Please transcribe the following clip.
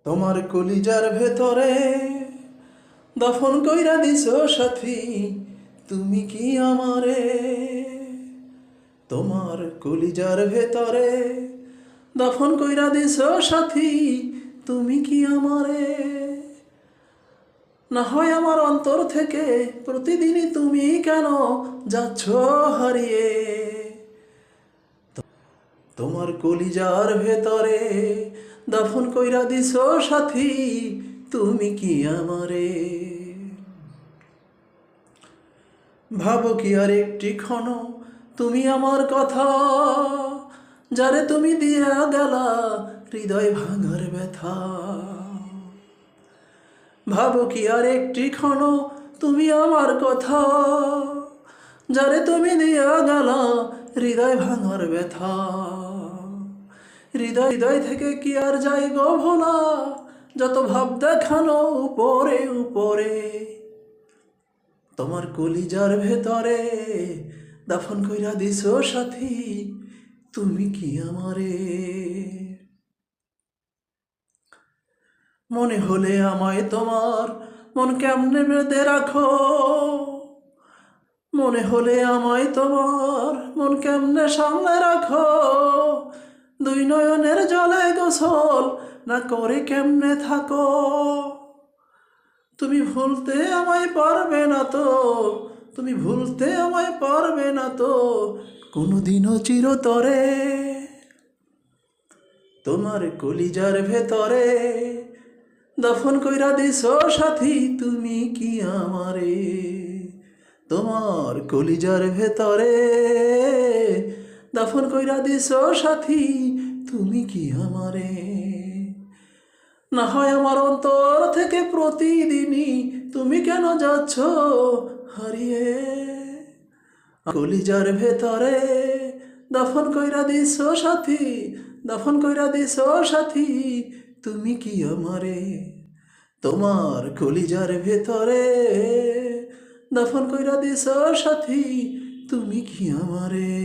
তোমার কলিজার ভেতরে দফন কইরা দিছো সাথী, তুমি কি আমারে? তোমার কলিজার ভেতরে দফন কইরা দিছো সাথী, তুমি কি আমারে? না হয় আমার অন্তর থেকে প্রতিদিনই তুমি কেন যাচ্ছ হারিয়ে? তোমার কলিজার ভেতরে দফন কইরা দিছো সাথী, তুমি কি আমারে? ভাবো কি আর একটি ক্ষণ তুমি আমার কথা, যারে তুমি দিয়া গেলা হৃদয় ভাঙার ব্যথা। ভাবো কি আর একটি ক্ষণ তুমি আমার কথা, যারে তুমি দিয়া গেলা হৃদয় ভাঙার ব্যথা। হৃদয় হৃদয় থেকে কি আর যাই গো ভোলা, যত ভাব দেখানো উপরে উপরে। তোমার কলিজার ভেতরে দফন কইরা দিছো সাথী, তুমি কি আমারে? মনে হলে আমায় তোমার মন কেমনে বেঁধে রাখো, মনে হলে আমায় তোমার মন কেমনে সামনে রাখো। দুই নয়নের জলে গোসল না করে কেমনে থাকো? তুমি ভুলতে আমায় পারবে না তো, তুমি ভুলতে আমায় পারবে না তো কোনোদিনও চিরতরে। তোমার কলিজার ভেতরে দফন কইরা দিছো সাথী, তুমি কি আমারে? তোমার কলিজার ভেতরে দফন কইরা দিছো সাথী, তুমি কি আমারে? না হয় আমার অন্তর থেকে প্রতিদিনই তুমি কেন যাচ্ছ হারিয়ে? কলিজার ভেতরে দফন কইরা দিছো সাথী, দফন কইরা দিছো সাথী, তুমি কি আমারে? তোমার কলিজার ভেতরে দফন কইরা দিছো সাথী, তুমি কি আমারে?